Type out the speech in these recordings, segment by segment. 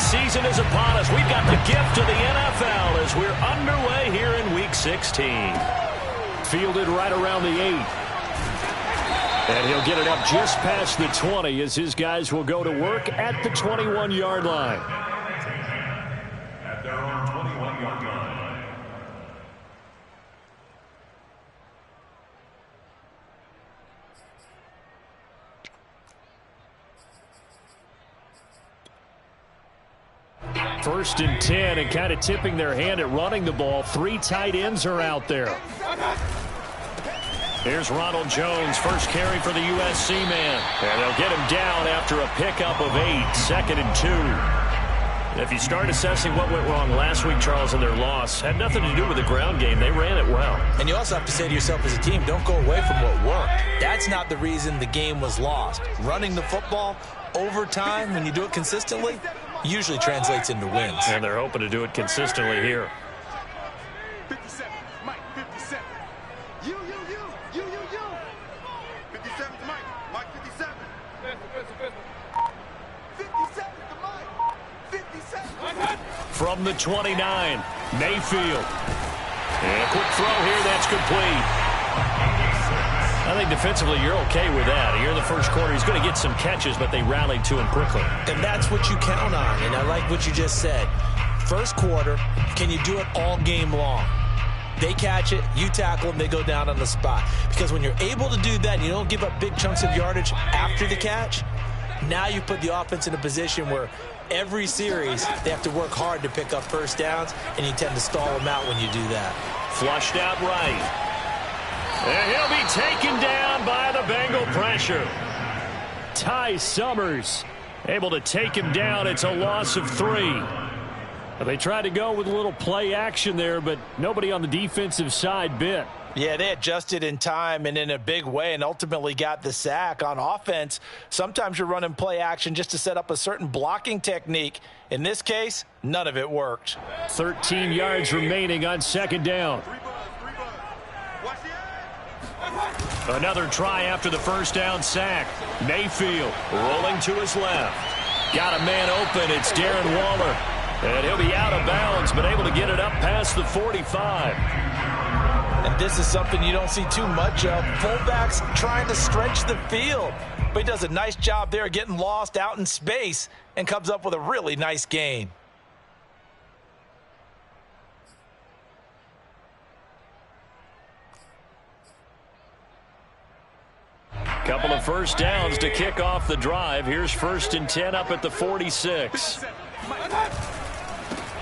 season is upon us. We've got the gift of the NFL as we're underway here in Week 16. Fielded right around the 8. And he'll get it up just past the 20 as his guys will go to work at the 21-yard line. At their own 21-yard line. First and 10, and kind of tipping their hand at running the ball. 3 tight ends are out there. Here's Ronald Jones, first carry for the USC man. And they'll get him down after a pickup of 8, 2nd and 2. If you start assessing what went wrong last week, Charles, in their loss, had nothing to do with the ground game. They ran it well. And you also have to say to yourself as a team, don't go away from what worked. That's not the reason the game was lost. Running the football over time, when you do it consistently, usually translates into wins. And they're hoping to do it consistently here. 57, Mike, 57. You. 57 to Mike, 57. 57 to Mike, 57. From the 29, Mayfield. And a quick throw here, that's complete. I think defensively you're okay with that. Here in the first quarter, he's going to get some catches, but they rallied to him quickly. And that's what you count on, and I like what you just said. First quarter, can you do it all game long? They catch it, you tackle them, they go down on the spot. Because when you're able to do that and you don't give up big chunks of yardage after the catch, now you put the offense in a position where every series they have to work hard to pick up first downs, and you tend to stall them out when you do that. Flushed out right. And he'll be taken down by the Bengal pressure. Ty Summers able to take him down. It's a loss of 3. They tried to go with a little play action there, but nobody on the defensive side bit. Yeah, they adjusted in time and in a big way and ultimately got the sack. On offense, sometimes you're running play action just to set up a certain blocking technique. In this case, none of it worked. 13 yards remaining on 2nd down. Another try after the first down sack. Mayfield rolling to his left. Got a man open. It's Darren Waller. And he'll be out of bounds, but able to get it up past the 45. And this is something you don't see too much of. Fullbacks trying to stretch the field. But he does a nice job there getting lost out in space and comes up with a really nice gain. Couple of first downs to kick off the drive. Here's 1st and 10 up at the 46.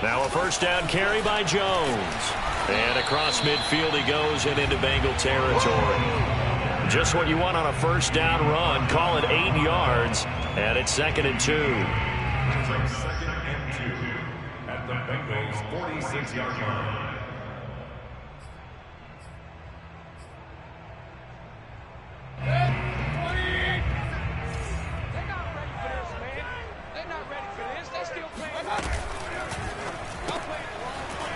Now a first down carry by Jones. And across midfield he goes and into Bengal territory. Just what you want on a first down run. Call it 8 yards. And it's 2nd and 2. It's like 2nd and 2 at the Bengals' 46-yard line.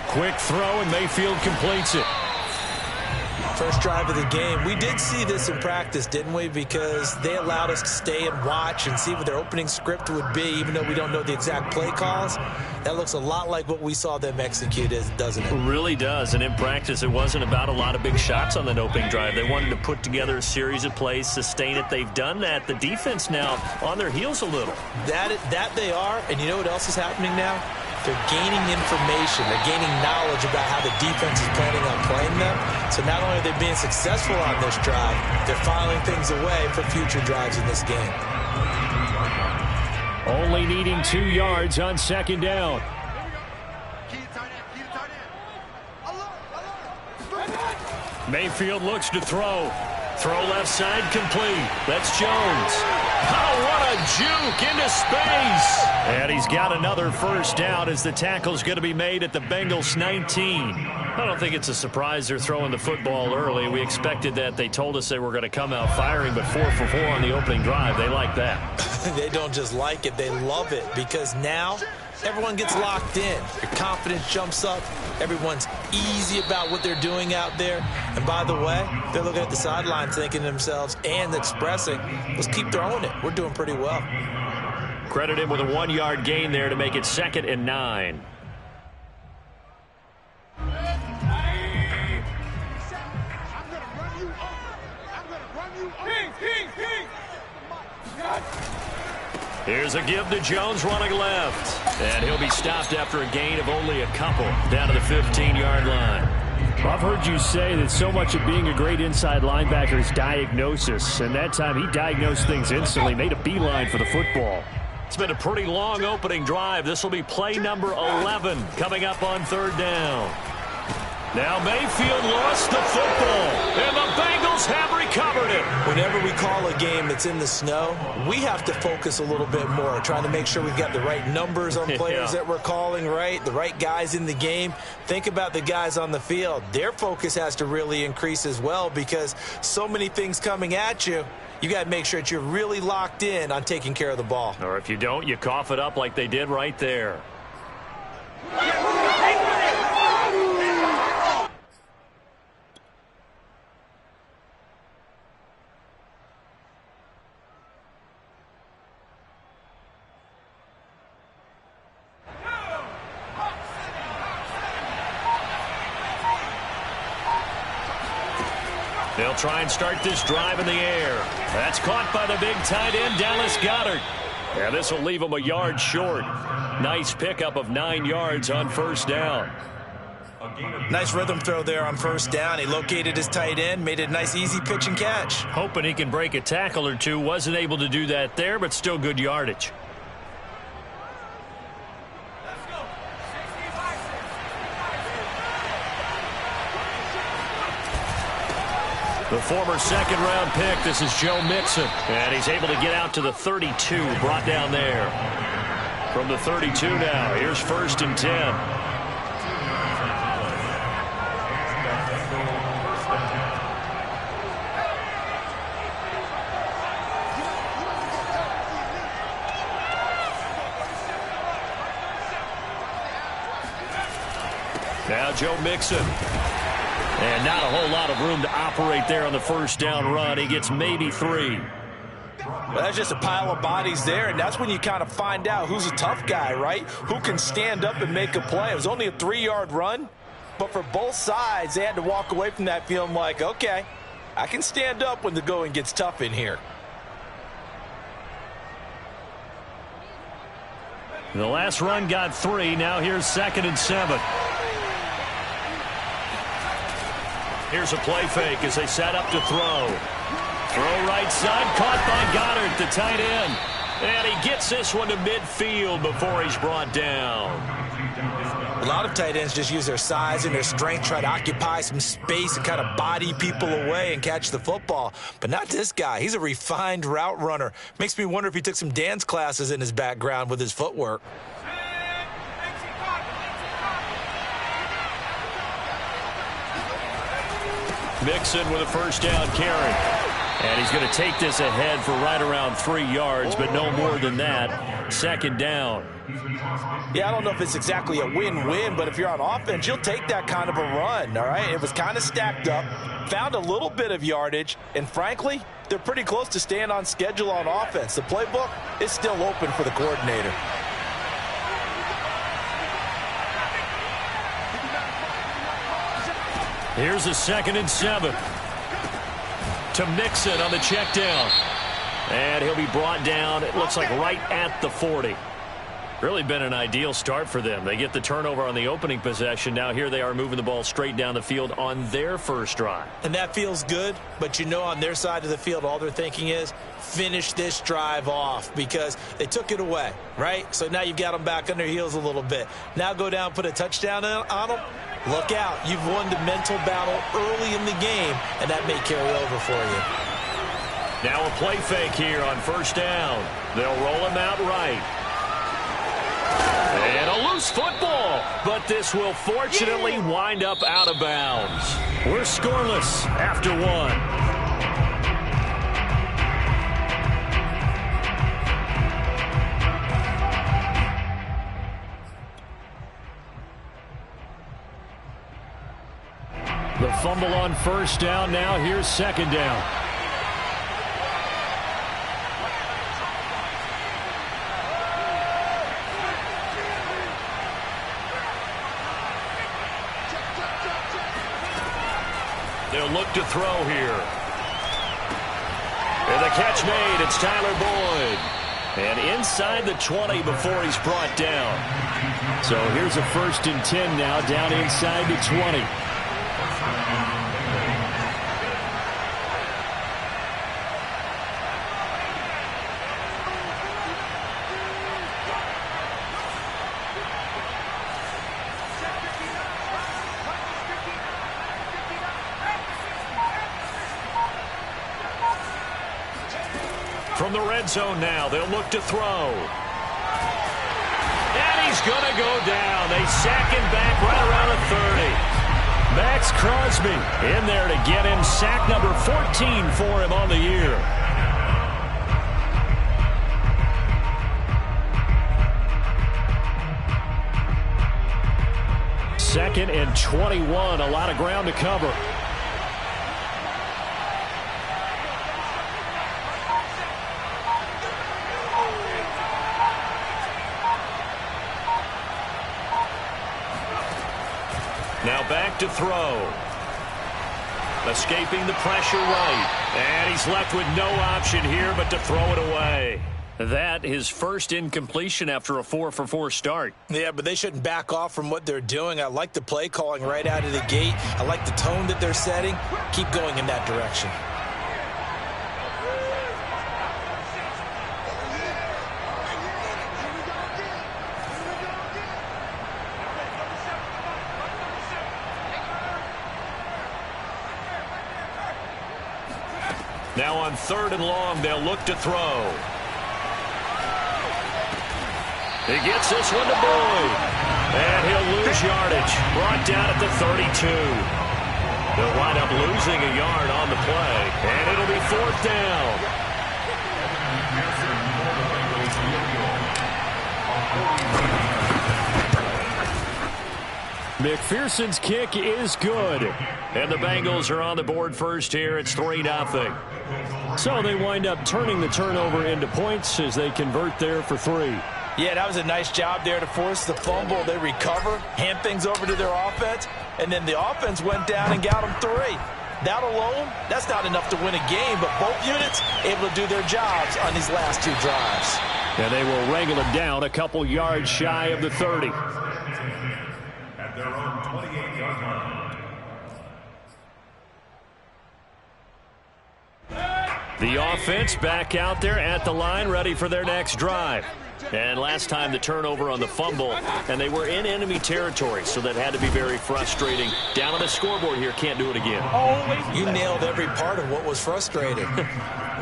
Quick throw, and Mayfield completes it. First drive of the game. We did see this in practice, didn't we? Because they allowed us to stay and watch and see what their opening script would be, even though we don't know the exact play calls. That looks a lot like what we saw them execute, doesn't it? It really does. And in practice, it wasn't about a lot of big shots on that opening drive. They wanted to put together a series of plays, sustain it. They've done that. The defense now on their heels a little. That they are. And you know what else is happening now? They're gaining information. They're gaining knowledge about how the defense is planning on playing them. So not only are they being successful on this drive, they're filing things away for future drives in this game. Only needing 2 yards on 2nd down. Mayfield looks to throw. Throw left side complete. That's Jones. Oh, what a juke into space. And he's got another first down as the tackle's going to be made at the Bengals 19. I don't think it's a surprise they're throwing the football early. We expected that. They told us they were going to come out firing, but 4 for 4 on the opening drive. They like that. They don't just like it. They love it because now everyone gets locked in. Your confidence jumps up. Everyone's easy about what they're doing out there. And by the way, they're looking at the sidelines thinking to themselves and expressing, let's keep throwing it. We're doing pretty well. Credit him with a 1-yard gain there to make it 2nd and 9. Here's a give to Jones running left. And he'll be stopped after a gain of only a couple down to the 15-yard line. Well, I've heard you say that so much of being a great inside linebacker is diagnosis. And that time he diagnosed things instantly, made a beeline for the football. It's been a pretty long opening drive. This will be play number 11 coming up on 3rd down. Now Mayfield lost the football, and the Bengals have recovered it. Whenever we call a game that's in the snow, we have to focus a little bit more, trying to make sure we've got the right numbers on players that we're calling, right? The right guys in the game. Think about the guys on the field. Their focus has to really increase as well because so many things coming at you. You got to make sure that you're really locked in on taking care of the ball. Or if you don't, you cough it up like they did right there. They'll try and start this drive in the air. That's caught by the big tight end, Dallas Goedert. And this will leave him a yard short. Nice pickup of 9 yards on 1st down. Nice rhythm throw there on 1st down. He located his tight end, made it a nice easy pitch and catch. Hoping he can break a tackle or two. Wasn't able to do that there, but still good yardage. The former 2nd-round pick, this is Joe Mixon. And he's able to get out to the 32, brought down there. From the 32 now, here's 1st and 10. Now Joe Mixon. And not a whole lot of room to operate there on the 1st down run. He gets maybe 3. Well, that's just a pile of bodies there, and that's when you kind of find out who's a tough guy, right? Who can stand up and make a play. It was only a 3-yard run, but for both sides, they had to walk away from that feeling like, okay, I can stand up when the going gets tough in here. The last run got 3. Now here's 2nd and 7. Here's a play fake as they set up to throw. Throw right side, caught by Goddard, the tight end. And he gets this one to midfield before he's brought down. A lot of tight ends just use their size and their strength, try to occupy some space and kind of body people away and catch the football. But not this guy. He's a refined route runner. Makes me wonder if he took some dance classes in his background with his footwork. Mixon with a 1st down carry. And he's going to take this ahead for right around 3 yards, but no more than that. 2nd down. Yeah, I don't know if it's exactly a win-win, but if you're on offense, you'll take that kind of a run, all right? It was kind of stacked up, found a little bit of yardage, and frankly, they're pretty close to staying on schedule on offense. The playbook is still open for the coordinator. Here's a 2nd and 7. To Mixon on the check down. And he'll be brought down, it looks like right at the 40. Really been an ideal start for them. They get the turnover on the opening possession. Now here they are moving the ball straight down the field on their 1st drive. And that feels good, but you know on their side of the field, all they're thinking is finish this drive off because they took it away, right? So now you've got them back on their heels a little bit. Now go down, put a touchdown on them. Look out. You've won the mental battle early in the game, and that may carry over for you. Now a play fake here on 1st down. They'll roll him out right. And a loose football, but this will fortunately wind up out of bounds. We're scoreless after 1. The fumble on 1st down. Now here's 2nd down. look to throw here. And the catch made. It's Tyler Boyd. And inside the 20 before he's brought down. So here's a 1st and 10 now, down inside the 20. From the red zone now, they'll look to throw. And he's going to go down. They sack him back right around the 30. Max Crosby in there to get him sack number 14 for him on the year. Second and 21, a lot of ground to cover. Now back to throw. Escaping the pressure right. And he's left with no option here but to throw it away. That his first incompletion after a 4-for-4 start. Yeah, but they shouldn't back off from what they're doing. I like the play calling right out of the gate. I like the tone that they're setting. Keep going in that direction. Now on 3rd and long, they'll look to throw. He gets this one to Boyd. And he'll lose yardage. Brought down at the 32. They'll wind up losing a yard on the play. And it'll be 4th down. McPherson's kick is good. And the Bengals are on the board first here. It's 3-0. So they wind up turning the turnover into points as they convert there for 3. Yeah, that was a nice job there to force the fumble. They recover, hand things over to their offense, and then the offense went down and got them 3. That alone, that's not enough to win a game, but both units able to do their jobs on these last 2 drives. And they will wrangle him down a couple yards shy of the 30. At their own 28-yard line. The offense back out there at the line, ready for their next drive. And last time the turnover on the fumble, and they were in enemy territory, so that had to be very frustrating. Down on the scoreboard here, can't do it again. You nailed every part of what was frustrating.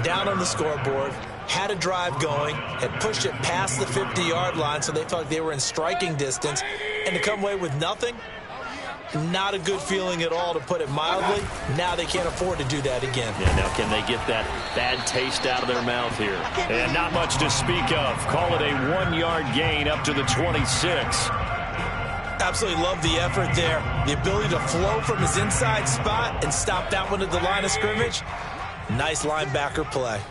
Down on the scoreboard, had a drive going, had pushed it past the 50-yard line, so they felt like they were in striking distance, and to come away with nothing, not a good feeling at all, to put it mildly. Now they can't afford to do that again. Yeah, now can they get that bad taste out of their mouth here? And not much to speak of. Call it a 1-yard gain up to the 26. Absolutely love the effort there. The ability to flow from his inside spot and stop that one at the line of scrimmage. Nice linebacker play.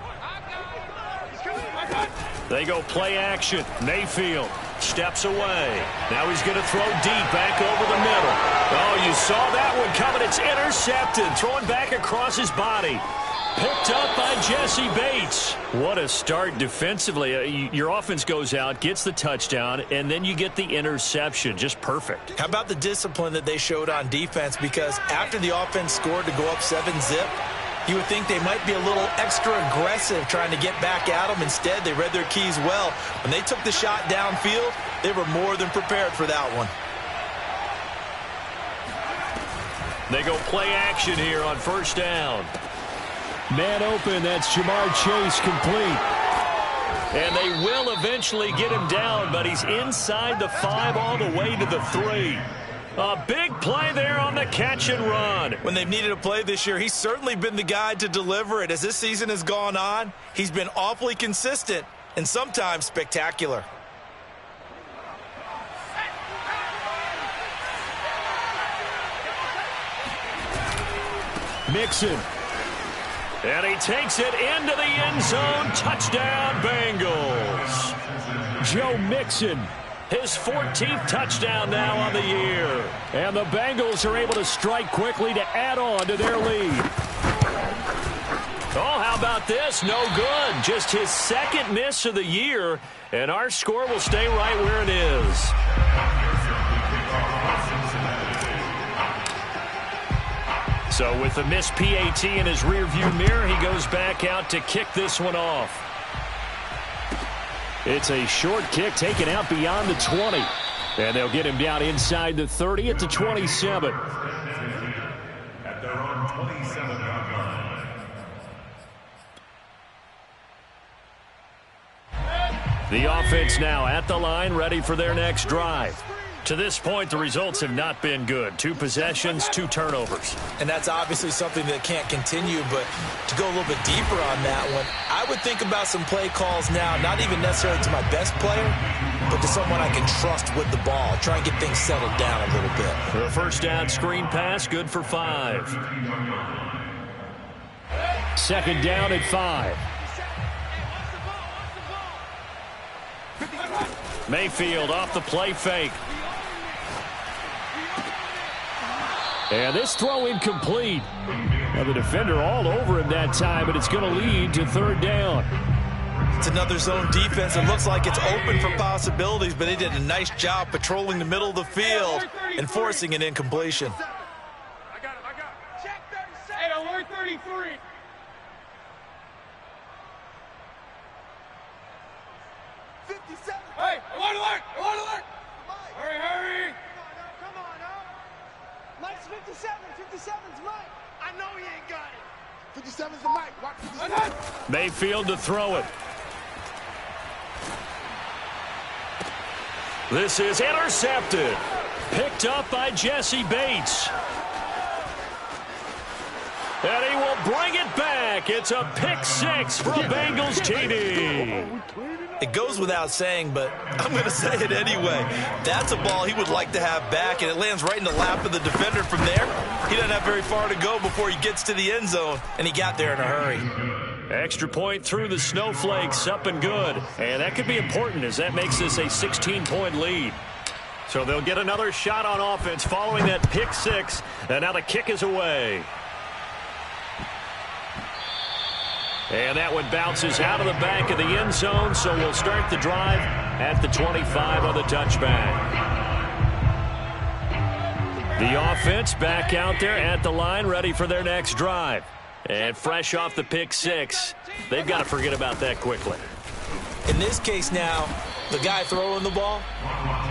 They go play action. Mayfield steps away. Now he's going to throw deep back over the middle. Oh, you saw that one coming. It's intercepted. Throwing back across his body. Picked up by Jesse Bates. What a start defensively. Your offense goes out, gets the touchdown, and then you get the interception. Just perfect. How about the discipline that they showed on defense? Because after the offense scored to go up 7-zip, you would think they might be a little extra aggressive trying to get back at them. Instead, they read their keys well. When they took the shot downfield, they were more than prepared for that one. They go play action here on 1st down. Man open, that's Jamar Chase, complete. And they will eventually get him down, but he's inside the 5 all the way to the 3. A big play there on the catch and run. When they've needed a play this year, he's certainly been the guy to deliver it. As this season has gone on, he's been awfully consistent and sometimes spectacular. Mixon. And he takes it into the end zone. Touchdown, Bengals. Joe Mixon His 14th touchdown now on the year. And the Bengals are able to strike quickly to add on to their lead. Oh, how about this? No good. Just his second miss of the year, and our score will stay right where it is. So with the missed PAT in his rearview mirror, he goes back out to kick this one off. It's a short kick taken out beyond the 20. And they'll get him down inside the 30 at the 27. At their own 27-yard line. The offense now at the line, ready for their next drive. To this point, the results have not been good. 2 possessions, 2 turnovers. And that's obviously something that can't continue, but to go a little bit deeper on that one, I would think about some play calls now, not even necessarily to my best player, but to someone I can trust with the ball. Try and get things settled down a little bit. The first down screen pass, good for 5. Second down at 5. Mayfield off the play fake. And this throw incomplete. Now the defender all over him that time, but it's going to lead to third down. It's another zone defense. It looks like it's open for possibilities, but they did a nice job patrolling the middle of the field and forcing an incompletion. I got it. Check 37. Hey, alert 33. Hey, alert! Hurry! Come on, Mike's 57. 57's Mike. I know he ain't got it. 57's the Mike. Watch 57. Mayfield to throw it. This is intercepted. Picked up by Jesse Bates. And he will bring it back. It's a pick 6 for a Bengals TD. It goes without saying, but I'm going to say it anyway. That's a ball he would like to have back, and it lands right in the lap of the defender from there. He doesn't have very far to go before he gets to the end zone, and he got there in a hurry. Extra point through the snowflakes, up and good. And that could be important as that makes this a 16-point lead. So they'll get another shot on offense following that pick 6, and now the kick is away. And that one bounces out of the back of the end zone, so we'll start the drive at the 25 on the touchback. The offense back out there at the line, ready for their next drive. And fresh off the pick 6, they've got to forget about that quickly. In this case now, the guy throwing the ball,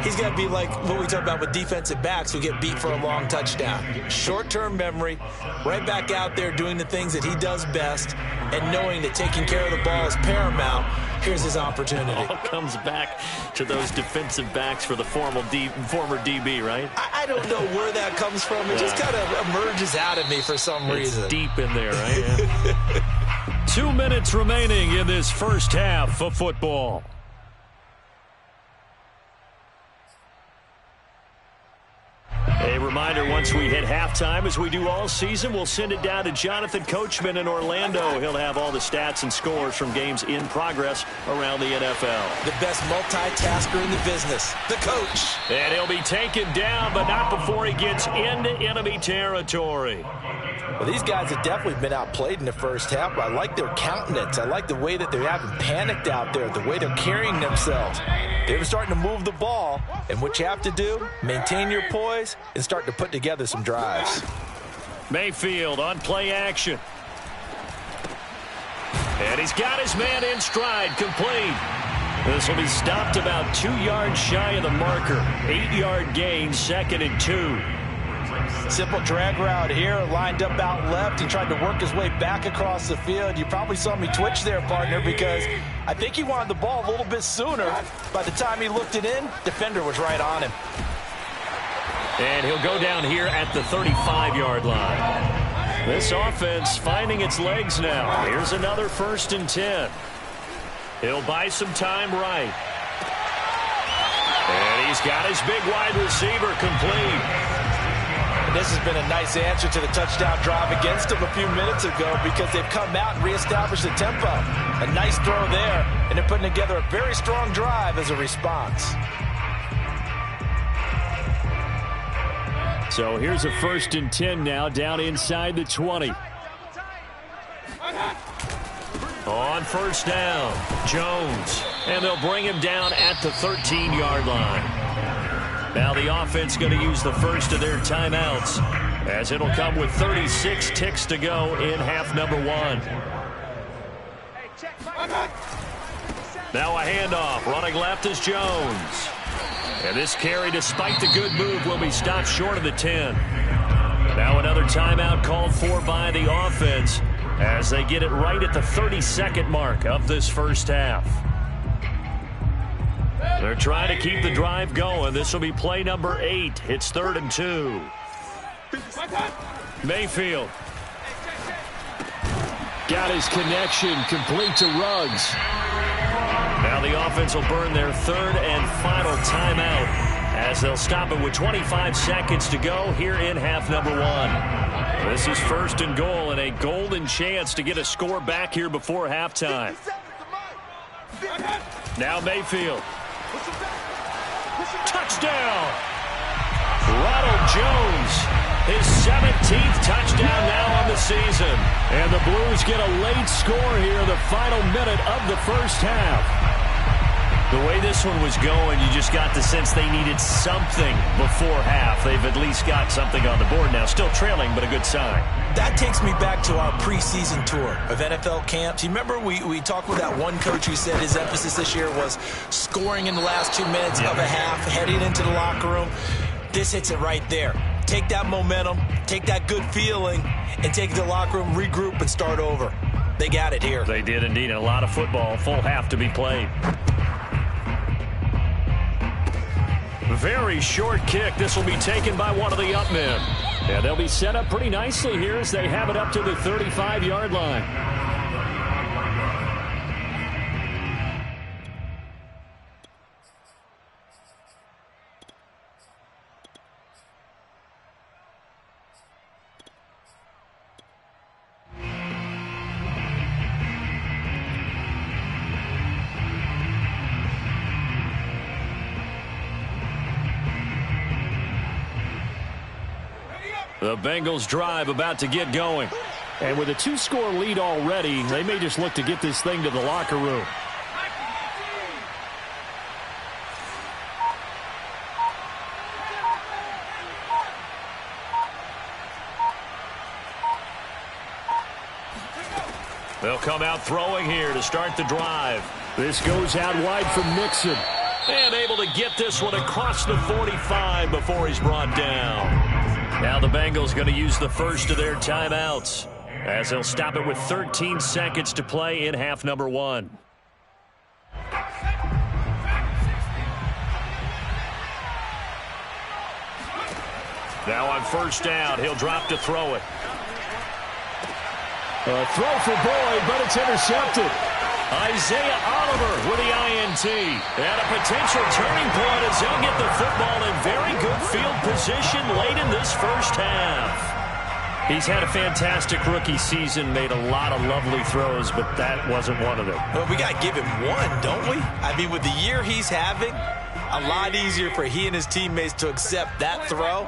he's got to be like what we talk about with defensive backs who get beat for a long touchdown. Short-term memory, right back out there doing the things that he does best, and knowing that taking care of the ball is paramount. Here's his opportunity. All comes back to those defensive backs for the former DB, right? I don't know where that comes from. It just kind of emerges out of me for some reason. It's deep in there, right? 2 minutes remaining in this first half of football. A reminder, once we hit halftime, as we do all season, we'll send it down to Jonathan Coachman in Orlando. He'll have all the stats and scores from games in progress around the NFL. The best multitasker in the business, the coach. And he'll be taken down, but not before he gets into enemy territory. Well, these guys have definitely been outplayed in the first half, but I like their countenance. I like the way that they haven't panicked out there, the way they're carrying themselves. They're starting to move the ball, and what you have to do, maintain your poise and start to put together some drives. Mayfield on play action. And he's got his man in stride, complete. This will be stopped about 2 yards shy of the marker. 8-yard gain, 2nd and 2. Simple drag route here, lined up out left and tried to work his way back across the field. You probably saw me twitch there, partner, because I think he wanted the ball a little bit sooner. By the time he looked it in, defender was right on him. And he'll go down here at the 35-yard line. This offense finding its legs now. Here's another 1st and 10. He'll buy some time right. And he's got his big wide receiver complete. And this has been a nice answer to the touchdown drive against them a few minutes ago because they've come out and reestablished the tempo. A nice throw there, and they're putting together a very strong drive as a response. So here's a 1st and 10 now, down inside the 20. On 1st down, Jones. And they'll bring him down at the 13-yard line. Now the offense going to use the first of their timeouts, as it'll come with 36 ticks to go in half number 1. Now a handoff. Running left is Jones. And this carry, despite the good move, will be stopped short of the 10. Now another timeout called for by the offense, as they get it right at the 32nd mark of this first half. They're trying to keep the drive going. This will be play number 8. It's 3rd and 2. Mayfield. Got his connection complete to Ruggs. Now the offense will burn their 3rd and final timeout, as they'll stop it with 25 seconds to go here in half number 1. This is 1st and goal and a golden chance to get a score back here before halftime. Now Mayfield. Touchdown! Ronald Jones, his 17th touchdown now on the season. And the Blues get a late score here in the final minute of the first half. The way this one was going, you just got the sense they needed something before half. They've at least got something on the board now. Still trailing, but a good sign. That takes me back to our preseason tour of NFL camps. You remember we talked with that one coach who said his emphasis this year was scoring in the last 2 minutes of a half, heading into the locker room. This hits it right there. Take that momentum, take that good feeling, and take it to the locker room, regroup, and start over. They got it here. They did indeed. A lot of football, full half to be played. Very short kick. This will be taken by one of the up men. Yeah, they'll be set up pretty nicely here as they have it up to the 35-yard line. The Bengals drive about to get going. And with a 2-score lead already, they may just look to get this thing to the locker room. They'll come out throwing here to start the drive. This goes out wide from Nixon. And able to get this one across the 45 before he's brought down. Now the Bengals going to use the first of their timeouts, as they'll stop it with 13 seconds to play in half number 1. Now on 1st down, he'll drop to throw it. A throw for Boyd, but it's intercepted. Isaiah Oliver with the INT. And a potential turning point as they'll get the football in very good field position late in this first half. He's had a fantastic rookie season, made a lot of lovely throws, but that wasn't one of them. Well, we got to give him one, don't we? I mean, with the year he's having, a lot easier for he and his teammates to accept that throw,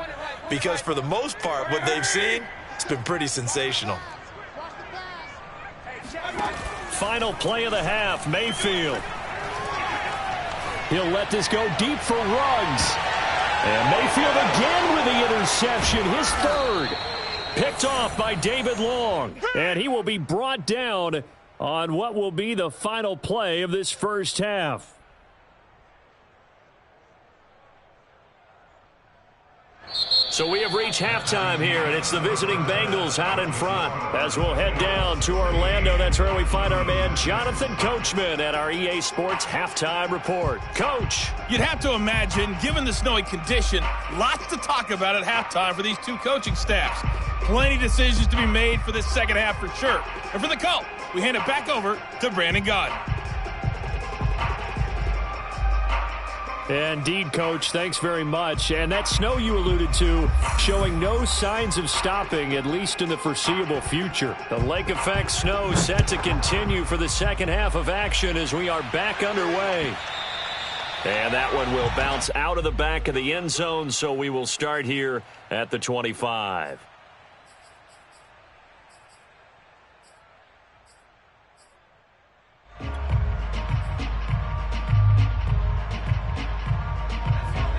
because for the most part, what they've seen, it's been pretty sensational. Final play of the half, Mayfield. He'll let this go deep for Ruggs. And Mayfield again with the interception, his 3rd. Picked off by David Long. And he will be brought down on what will be the final play of this first half. So we have reached halftime here, and it's the visiting Bengals out in front. As we'll head down to Orlando, that's where we find our man Jonathan Coachman at our EA Sports Halftime Report. Coach. You'd have to imagine, given the snowy condition, lots to talk about at halftime for these two coaching staffs. Plenty of decisions to be made for this second half for sure. And for the call, we hand it back over to Brandon Gaudin. Indeed, Coach. Thanks very much. And that snow you alluded to showing no signs of stopping, at least in the foreseeable future. The lake effect snow set to continue for the second half of action as we are back underway. And that one will bounce out of the back of the end zone, so we will start here at the 25.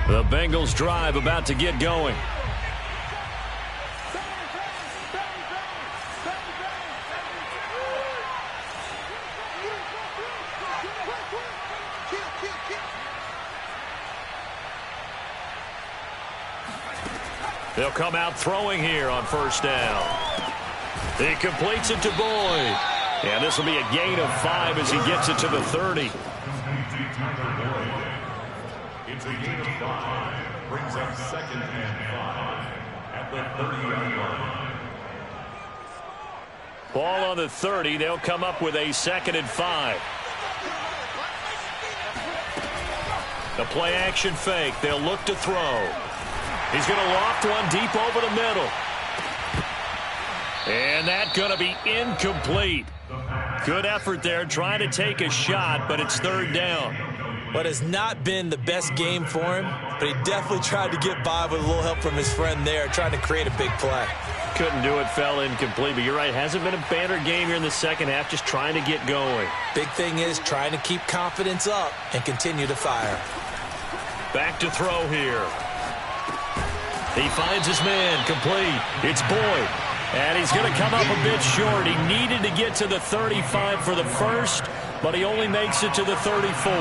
The Bengals drive about to get going. They'll come out throwing here on first down. He completes it to Boyd. And this will be a gain of 5 as he gets it to the 30. It's a gain of 5. Brings up 2nd and 5 at the 30-yard line. Ball on the 30. They'll come up with a 2nd and 5. The play action fake. They'll look to throw. He's going to loft one deep over the middle. And that's going to be incomplete. Good effort there trying to take a shot, but it's 3rd down. But it's not been the best game for him, but he definitely tried to get by with a little help from his friend there, trying to create a big play. Couldn't do it, fell incomplete, but you're right, hasn't been a banner game here in the second half, just trying to get going. Big thing is trying to keep confidence up and continue to fire. Back to throw here. He finds his man, complete. It's Boyd. And he's going to come up a bit short. He needed to get to the 35 for the first, but he only makes it to the 34.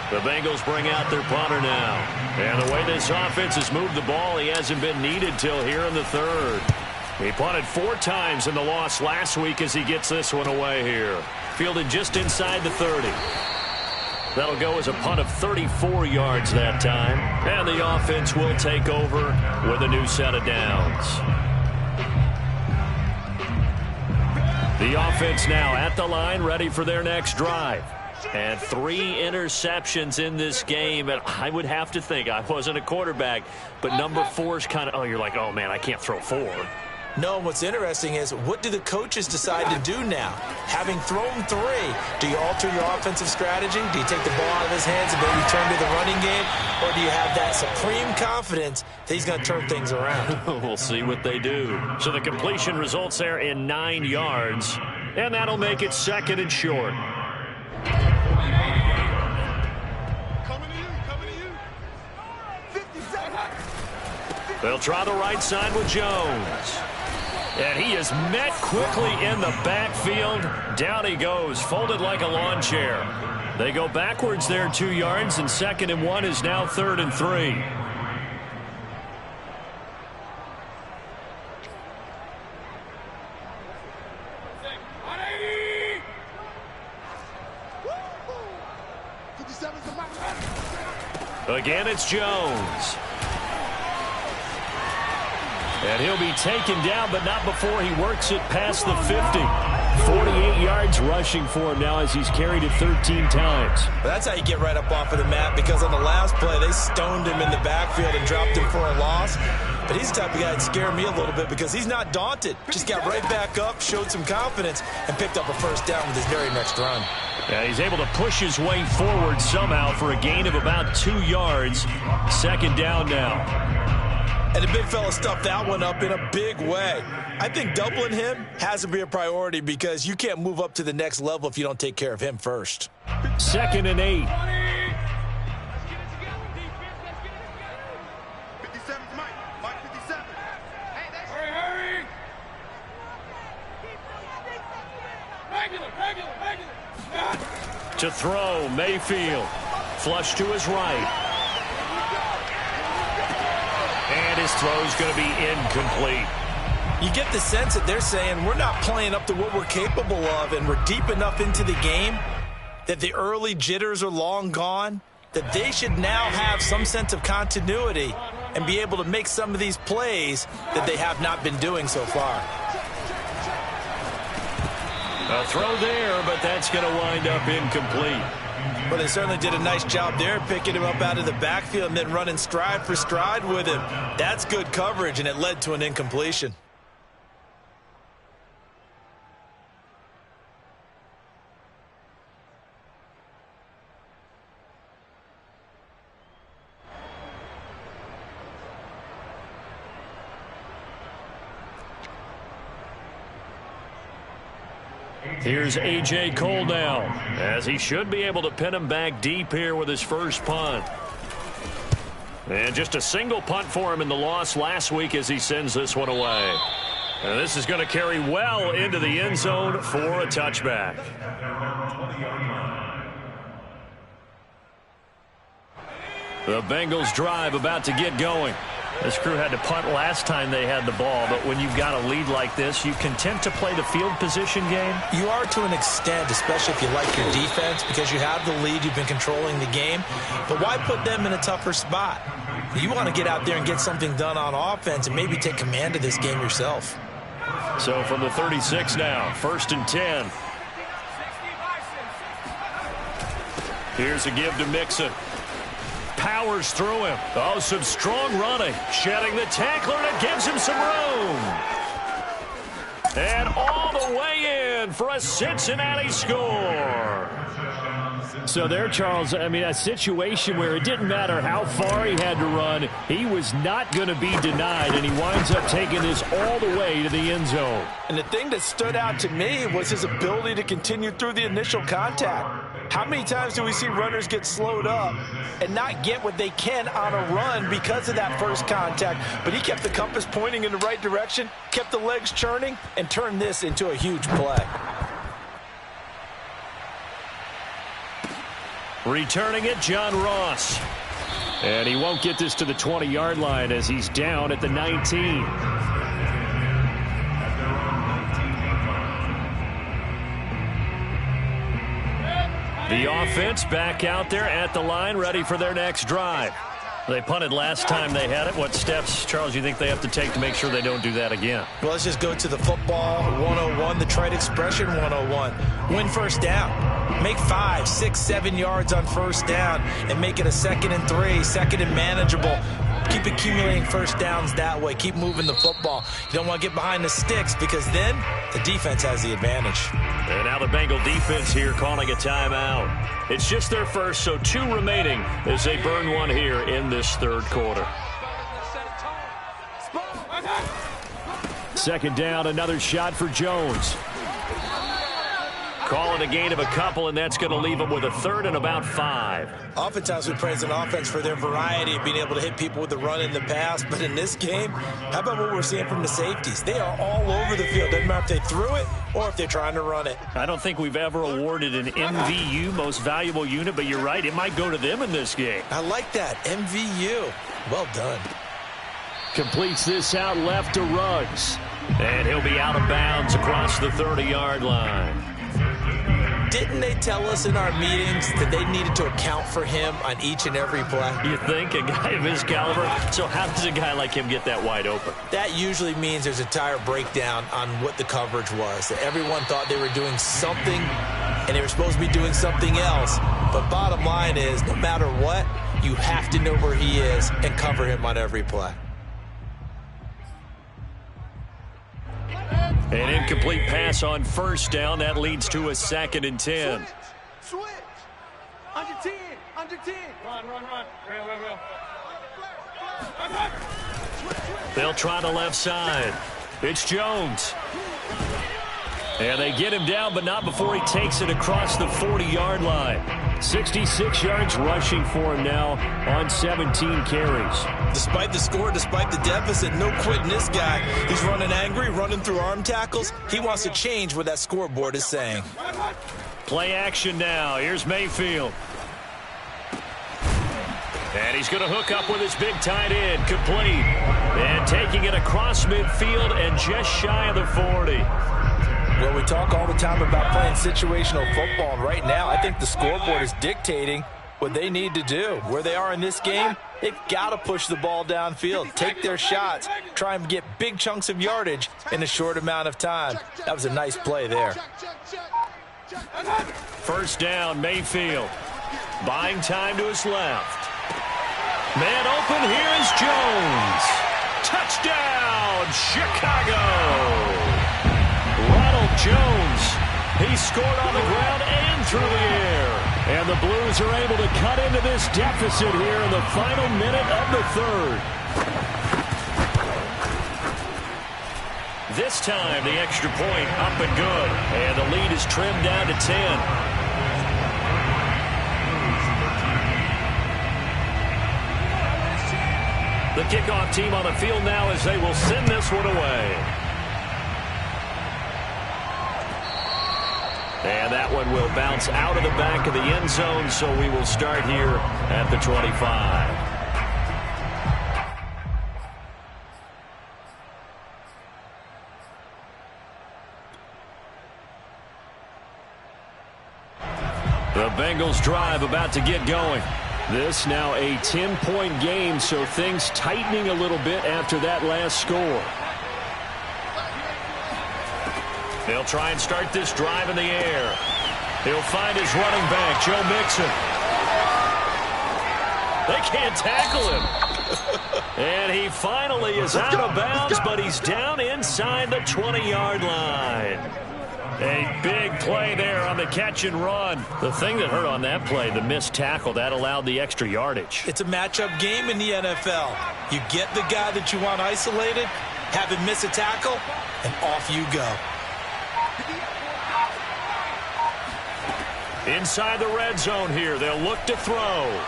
The Bengals bring out their punter now. And the way this offense has moved the ball, he hasn't been needed till here in the 3rd. He punted 4 times in the loss last week as he gets this one away here. Fielded just inside the 30. That'll go as a punt of 34 yards that time. And the offense will take over with a new set of downs. The offense now at the line, ready for their next drive. And 3 interceptions in this game. And I would have to think, I wasn't a quarterback, but number 4 is kind of, oh, you're like, oh, man, I can't throw 4. No, what's interesting is what do the coaches decide to do now? Having thrown 3, do you alter your offensive strategy? Do you take the ball out of his hands and maybe turn to the running game? Or do you have that supreme confidence that he's going to turn things around? We'll see what they do. So the completion results there in 9 yards. And that'll make it 2nd and short. They'll try the right side with Jones. And he is met quickly in the backfield. Down he goes, folded like a lawn chair. They go backwards there 2 yards, and 2nd and 1 is now 3rd and 3. Again, it's Jones. And he'll be taken down, but not before he works it past the 50. 48 yards rushing for him now as he's carried it 13 times. That's how you get right up off of the mat, because on the last play, they stoned him in the backfield and dropped him for a loss. But he's the type of guy that scared me a little bit because he's not daunted. Just got right back up, showed some confidence, and picked up a first down with his very next run. Yeah, he's able to push his way forward somehow for a gain of about 2 yards. 2nd down now. And the big fella stuffed that one up in a big way. I think doubling him has to be a priority because you can't move up to the next level if you don't take care of him first. 2nd and 8. 57's Mike. Mike 57. Hey, that's... Hurry! Regular. To throw, Mayfield. Flush to his right. And his throw's going to be incomplete. You get the sense that they're saying we're not playing up to what we're capable of, and we're deep enough into the game that the early jitters are long gone, that they should now have some sense of continuity and be able to make some of these plays that they have not been doing so far. A throw there, but that's going to wind up incomplete. Well, they certainly did a nice job there, picking him up out of the backfield and then running stride for stride with him. That's good coverage, and it led to an incompletion. Here's A.J. Cole now, as he should be able to pin him back deep here with his first punt. And just a single punt for him in the loss last week as he sends this one away. And this is going to carry well into the end zone for a touchback. The Bengals drive about to get going. This crew had to punt last time they had the ball, but when you've got a lead like this, you content to play the field position game? You are to an extent, especially if you like your defense, because you have the lead, you've been controlling the game. But why put them in a tougher spot? You want to get out there and get something done on offense and maybe take command of this game yourself. So from the 36 now, 1st and 10. Here's a give to Mixon. Powers through him. Oh, some strong running. Shedding the tackler, and it gives him some room. And all the way in for a Cincinnati score. So there, Charles, I mean, a situation where it didn't matter how far he had to run, he was not going to be denied, and he winds up taking this all the way to the end zone. And the thing that stood out to me was his ability to continue through the initial contact. How many times do we see runners get slowed up and not get what they can on a run because of that first contact? But he kept the compass pointing in the right direction, kept the legs churning, and turned this into a huge play. Returning it, John Ross. And he won't get this to the 20-yard line as he's down at the 19. The offense back out there at the line, ready for their next drive. They punted last time they had it. What steps, Charles, you think they have to take to make sure they don't do that again? Well, let's just go to the football 101, the trade expression 101. Win first down. Make 5, 6, 7 yards on first down and make it a 2nd and 3, 2nd and manageable. Keep accumulating first downs that way. Keep moving the football. You don't want to get behind the sticks because then the defense has the advantage. And now the Bengal defense here calling a timeout. It's just their first, so 2 remaining as they burn one here in this third quarter. 2nd down, another shot for Jones. Calling a gain of a couple, and that's going to leave them with a 3rd and about 5. Oftentimes we praise an offense for their variety of being able to hit people with the run in the pass, but in this game, how about what we're seeing from the safeties? They are all over the field. Doesn't matter if they threw it or if they're trying to run it. I don't think we've ever awarded an MVU, most valuable unit, but you're right, it might go to them in this game. I like that, MVU. Well done. Completes this out left to Ruggs. And he'll be out of bounds across the 30-yard line. Didn't they tell us in our meetings that they needed to account for him on each and every play? You think? A guy of his caliber? So how does a guy like him get that wide open? That usually means there's a entire breakdown on what the coverage was. That everyone thought they were doing something, and they were supposed to be doing something else. But bottom line is, no matter what, you have to know where he is and cover him on every play. An incomplete pass on first down. That leads to a 2nd and 10. Switch. Under 10. Under 10. Run. They'll try the left side. It's Jones. And they get him down, but not before he takes it across the 40-yard line. 66 yards rushing for him now on 17 carries. Despite the score, despite the deficit, no quitting this guy. He's running angry, running through arm tackles. He wants to change what that scoreboard is saying. Play action now. Here's Mayfield. And he's going to hook up with his big tight end. Complete. And taking it across midfield and just shy of the 40. Well, we talk all the time about playing situational football, and right now I think the scoreboard is dictating what they need to do. Where they are in this game, they've got to push the ball downfield, take their shots, try and get big chunks of yardage in a short amount of time. That was a nice play there. First down, Mayfield. Buying time to his left. Man open, here is Jones. Touchdown, Chicago. Ronald Jones, he scored on the ground and through the air. And the Blues are able to cut into this deficit here in the final minute of the third. This time, the extra point up and good. And the lead is trimmed down to 10. The kickoff team on the field now as they will send this one away. And that one will bounce out of the back of the end zone, so we will start here at the 25. The Bengals drive about to get going. This now a 10-point game, so things tightening a little bit after that last score. They'll try and start this drive in the air. He'll find his running back, Joe Mixon. They can't tackle him. And he finally is out of bounds, but he's down inside the 20-yard line. A big play there on the catch and run. The thing that hurt on that play, the missed tackle, that allowed the extra yardage. It's a matchup game in the NFL. You get the guy that you want isolated, have him miss a tackle, and off you go. Inside the red zone here, they'll look to throw.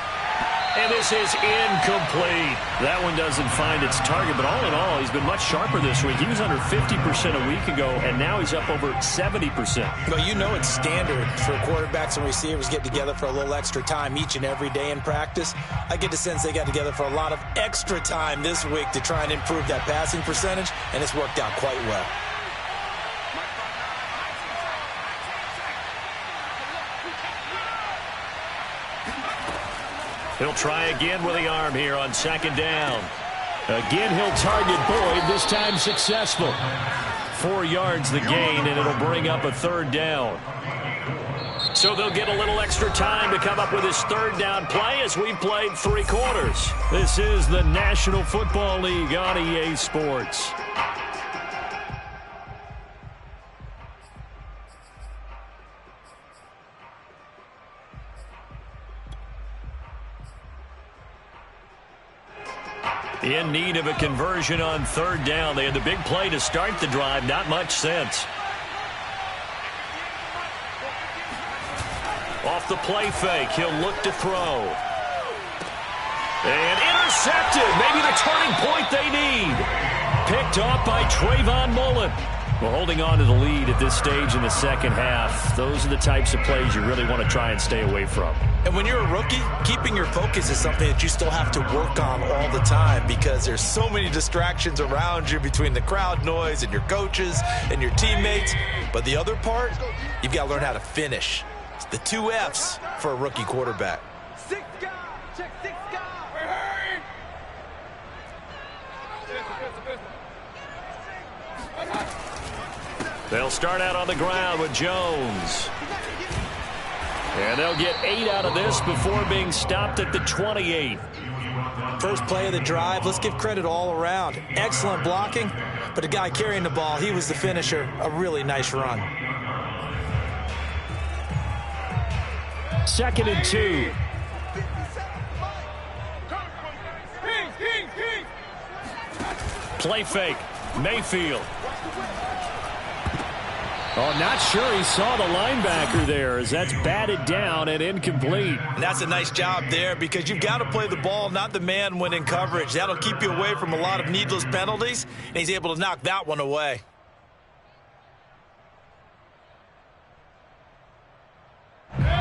And this is incomplete. That one doesn't find its target, but all in all, he's been much sharper this week. He was under 50% a week ago, and now he's up over 70%. Well, you know it's standard for quarterbacks and receivers get together for a little extra time each and every day in practice. I get the sense they got together for a lot of extra time this week to try and improve that passing percentage, and it's worked out quite well. He'll try again with the arm here on second down. Again, he'll target Boyd, this time successful. 4 yards the gain, and it'll bring up a third down. So they'll get a little extra time to come up with his third down play as we've played 3 quarters. This is the National Football League on EA Sports. In need of a conversion on third down. They had the big play to start the drive. Not much sense. Off the play fake, he'll look to throw. And intercepted. Maybe the turning point they need. Picked off by Trayvon Mullen. Well, holding on to the lead at this stage in the second half, those are the types of plays you really want to try and stay away from. And when you're a rookie, keeping your focus is something that you still have to work on all the time because there's so many distractions around you between the crowd noise and your coaches and your teammates. But the other part, you've got to learn how to finish. It's the 2 F's for a rookie quarterback. 6 guys. Check 6 guys. They'll start out on the ground with Jones. And they'll get 8 out of this before being stopped at the 28. First play of the drive, let's give credit all around. Excellent blocking, but the guy carrying the ball, he was the finisher. A really nice run. 2nd and 2. Play fake. Mayfield. Oh, not sure he saw the linebacker there as that's batted down and incomplete. And that's a nice job there because you've got to play the ball, not the man when in coverage. That'll keep you away from a lot of needless penalties, and he's able to knock that one away.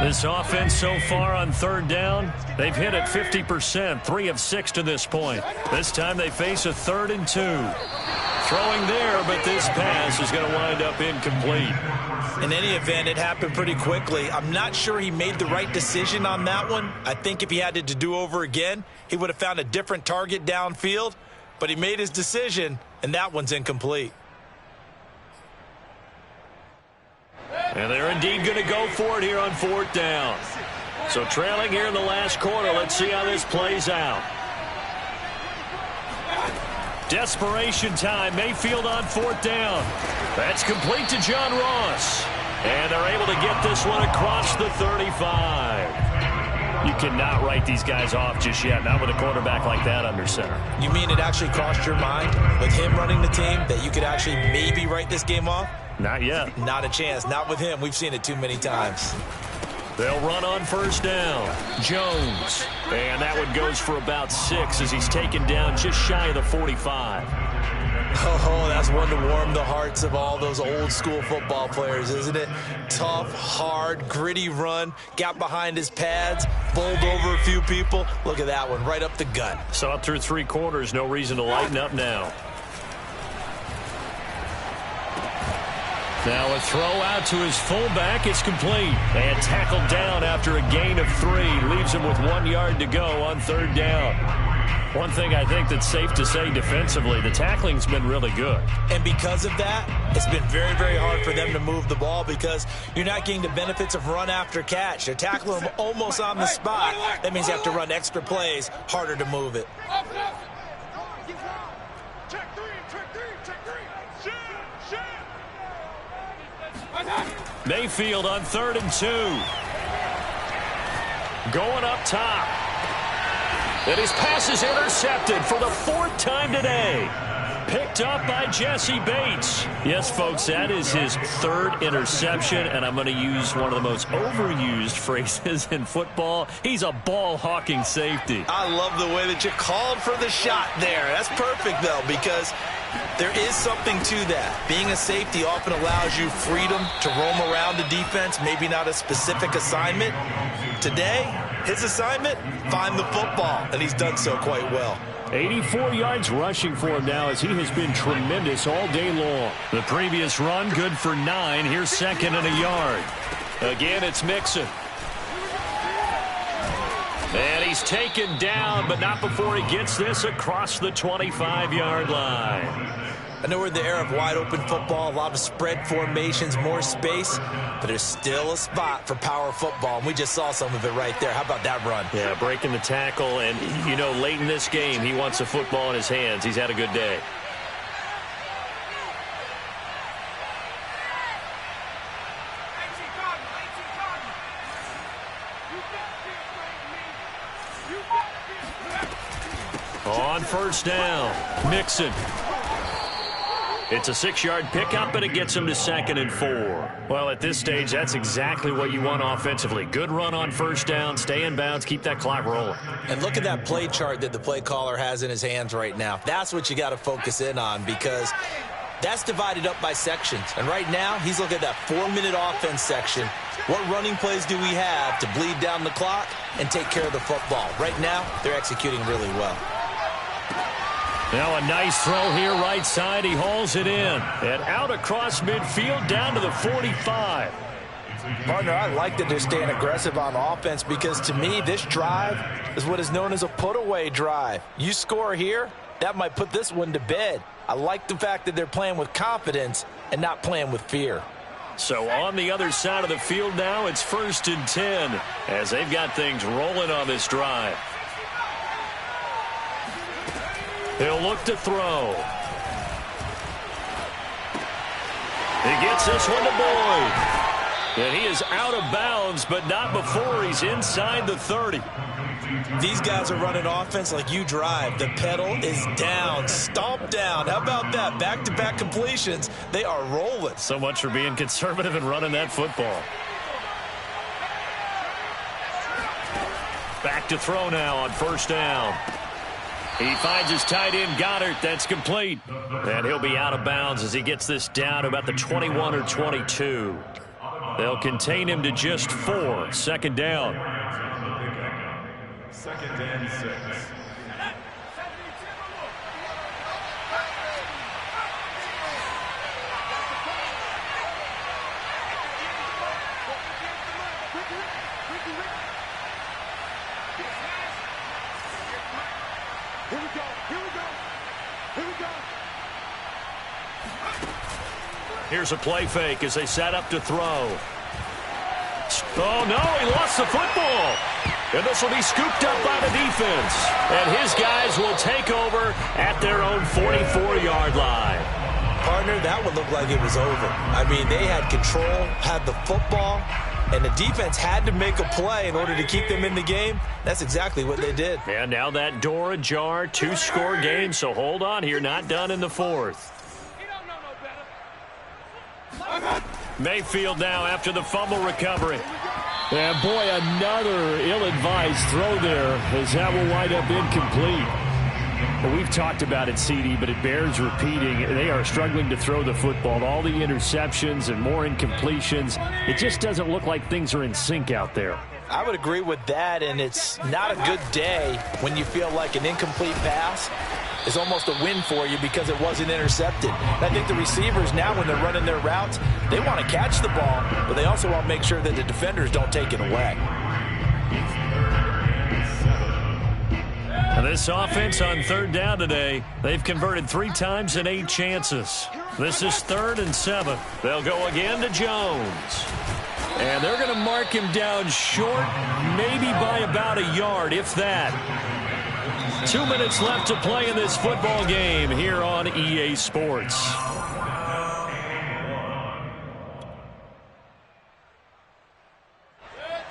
This offense so far on third down, they've hit it 50%, 3 of 6 to this point. This time they face a 3rd and 2. Throwing there, but this pass is going to wind up incomplete. In any event, it happened pretty quickly. I'm not sure he made the right decision on that one. I think if he had it to do over again, he would have found a different target downfield. But he made his decision, and that one's incomplete. And they're indeed going to go for it here on 4th down. So trailing here in the last quarter, let's see how this plays out. Desperation time. Mayfield on 4th down. That's complete to John Ross. And they're able to get this one across the 35. You cannot write these guys off just yet, not with a quarterback like that under center. You mean it actually crossed your mind with him running the team that you could actually maybe write this game off? Not yet. Not a chance. Not with him. We've seen it too many times. They'll run on first down. Jones. And that one goes for about 6 as he's taken down just shy of the 45. Oh, that's one to warm the hearts of all those old school football players, isn't it? Tough, hard, gritty run. Got behind his pads, bowled over a few people. Look at that one, right up the gut. Saw it through 3 quarters. No reason to lighten up now. Now a throw out to his fullback. It's complete. And tackled down after a gain of 3. Leaves him with 1 yard to go on third down. One thing I think that's safe to say defensively, the tackling's been really good. And because of that, it's been very, very hard for them to move the ball because you're not getting the benefits of run after catch. They're tackling them almost on the spot. That means you have to run extra plays, harder to move it. Mayfield on 3rd and 2. Going up top. And his pass is intercepted for the 4th time today. Picked up by Jesse Bates. Yes, folks, that is his 3rd interception, and I'm going to use one of the most overused phrases in football. He's a ball-hawking safety. I love the way that you called for the shot there. That's perfect, though, because there is something to that. Being a safety often allows you freedom to roam around the defense, maybe not a specific assignment. Today, his assignment, find the football, and he's done so quite well. 84 yards rushing for him now as he has been tremendous all day long. The previous run, good for 9. Here's 2nd and a yard. Again, it's Mixon. And he's taken down, but not before he gets this across the 25-yard line. I know we're in the era of wide-open football, a lot of spread formations, more space, but there's still a spot for power football, and we just saw some of it right there. How about that run? Yeah, breaking the tackle, and, you know, late in this game, he wants the football in his hands. He's had a good day. On first down, Mixon. It's a 6-yard pickup, and it gets him to 2nd and 4. Well, at this stage, that's exactly what you want offensively. Good run on first down, stay in bounds, keep that clock rolling. And look at that play chart that the play caller has in his hands right now. That's what you got to focus in on because that's divided up by sections. And right now, he's looking at that 4-minute offense section. What running plays do we have to bleed down the clock and take care of the football? Right now, they're executing really well. Now a nice throw here right side. He hauls it in. And out across midfield down to the 45. Partner, I like that they're staying aggressive on offense because to me, this drive is what is known as a put-away drive. You score here, that might put this one to bed. I like the fact that they're playing with confidence and not playing with fear. So on the other side of the field now, it's 1st and 10 as they've got things rolling on this drive. He'll look to throw. He gets this one to Boyd. And he is out of bounds, but not before he's inside the 30. These guys are running offense like you drive. The pedal is down, stomp down. How about that? Back-to-back completions. They are rolling. So much for being conservative and running that football. Back to throw now on first down. He finds his tight end, Goddard. That's complete. And he'll be out of bounds as he gets this down to about the 21 or 22. They'll contain him to just 4. 2nd down. 2nd and 6. Here we go. Here we go. Here we go. Here's a play fake as they set up to throw. Oh, no, he lost the football. And this will be scooped up by the defense. And his guys will take over at their own 44-yard line. Partner, that would look like it was over. I mean, they had control, had the football, and the defense had to make a play in order to keep them in the game. That's exactly what they did. And now that door ajar, 2-score game, so hold on here, not done in the fourth. Mayfield now after the fumble recovery. And boy, another ill-advised throw there as that will wind up incomplete. Well, we've talked about it, CD, but it bears repeating. They are struggling to throw the football. All the interceptions and more incompletions. It just doesn't look like things are in sync out there. I would agree with that, and it's not a good day when you feel like an incomplete pass is almost a win for you because it wasn't intercepted. And I think the receivers now, when they're running their routes, they want to catch the ball, but they also want to make sure that the defenders don't take it away. And this offense on third down today, they've converted 3 times in 8 chances. This is 3rd and 7. They'll go again to Jones. And they're going to mark him down short, maybe by about a yard, if that. 2 minutes left to play in this football game here on EA Sports.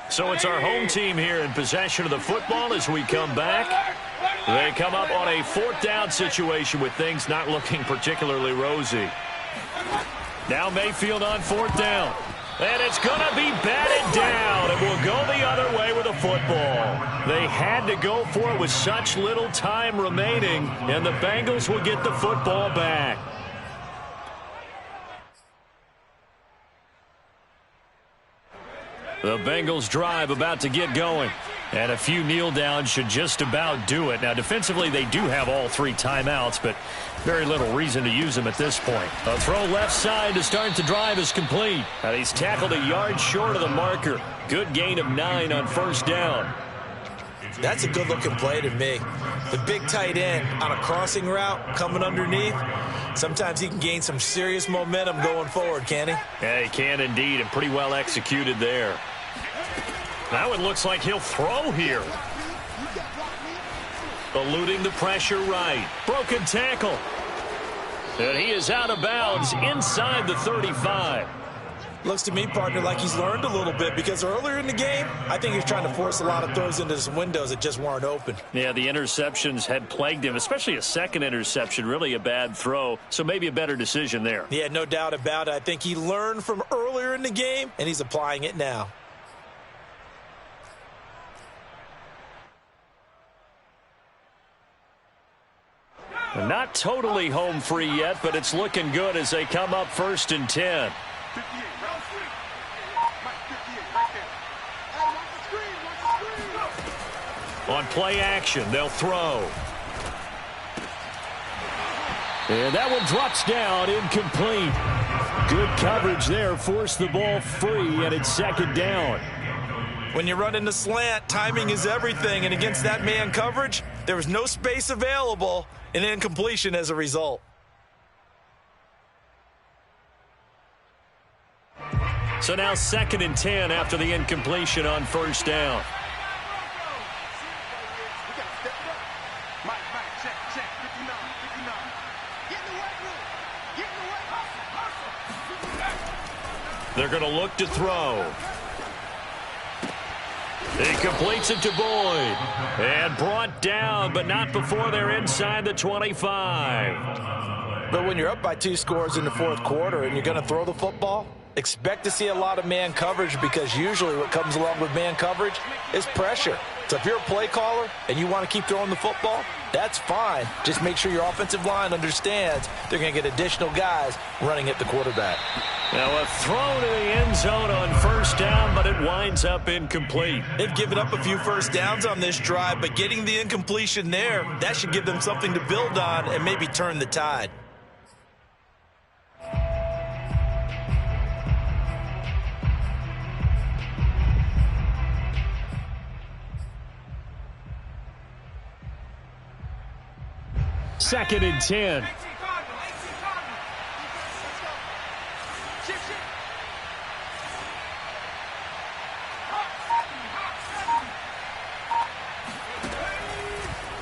So it's our home team here in possession of the football as we come back. They come up on a 4th down situation with things not looking particularly rosy. Now Mayfield on 4th down. And it's going to be batted down, and we'll go the other way with a football. They had to go for it with such little time remaining, and the Bengals will get the football back. The Bengals drive about to get going. And a few kneel downs should just about do it. Now, defensively, they do have all 3 timeouts, but very little reason to use them at this point. A throw left side to start the drive is complete. And he's tackled a yard short of the marker. Good gain of 9 on 1st down. That's a good-looking play to me. The big tight end on a crossing route coming underneath. Sometimes he can gain some serious momentum going forward, can he? Yeah, he can indeed, and pretty well executed there. Now it looks like he'll throw here. Eluding the pressure right. Broken tackle. And he is out of bounds inside the 35. Looks to me, partner, like he's learned a little bit because earlier in the game, I think he was trying to force a lot of throws into some windows that just weren't open. Yeah, the interceptions had plagued him, especially a second interception, really a bad throw, so maybe a better decision there. Yeah, no doubt about it. I think he learned from earlier in the game, and he's applying it now. Not totally home free yet, but it's looking good as they come up 1st and 10. On play action, they'll throw. And that one drops down, incomplete. Good coverage there, forced the ball free, and it's 2nd down. When you run in the slant, timing is everything, and against that man coverage, there was no space available, and incompletion as a result. So now 2nd and 10 after the incompletion on 1st down. They're going to look to throw. He completes it to Boyd. And brought down, but not before they're inside the 25. But when you're up by 2 scores in the 4th quarter and you're going to throw the football, expect to see a lot of man coverage because usually what comes along with man coverage is pressure. So if you're a play caller and you want to keep throwing the football, that's fine. Just make sure your offensive line understands they're going to get additional guys running at the quarterback. Now a throw to the end zone on 1st down, but it winds up incomplete. They've given up a few 1st downs on this drive, but getting the incompletion there, that should give them something to build on and maybe turn the tide. Second and 10.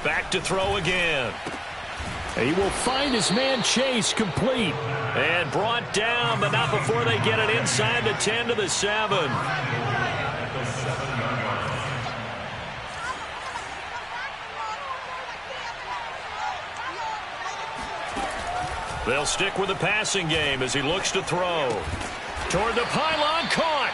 Back to throw again. He will find his man Chase complete. And brought down, but not before they get it inside the 10 to the 7. They'll stick with the passing game as he looks to throw. Toward the pylon, caught.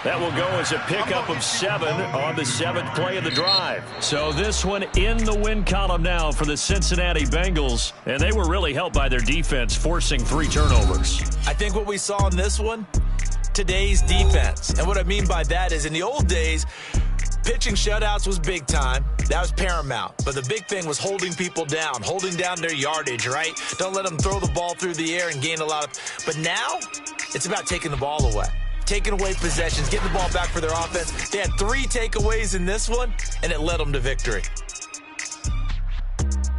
That will go as a pickup of 7 on the 7th play of the drive. So this one in the win column now for the Cincinnati Bengals. And they were really helped by their defense, forcing 3 turnovers. I think what we saw in this one, today's defense. And what I mean by that is in the old days, pitching shutouts was big time. That was paramount. But the big thing was holding people down, holding down their yardage, right? Don't let them throw the ball through the air and gain a lot of. But now, it's about taking the ball away. Taking away possessions, getting the ball back for their offense. They had 3 takeaways in this one, and it led them to victory.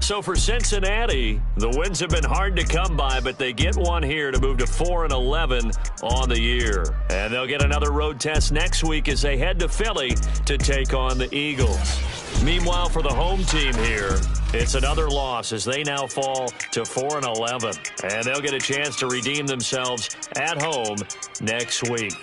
So for Cincinnati, the wins have been hard to come by, but they get one here to move to 4-11 on the year. And they'll get another road test next week as they head to Philly to take on the Eagles. Meanwhile, for the home team here, it's another loss as they now fall to 4-11. And they'll get a chance to redeem themselves at home next week.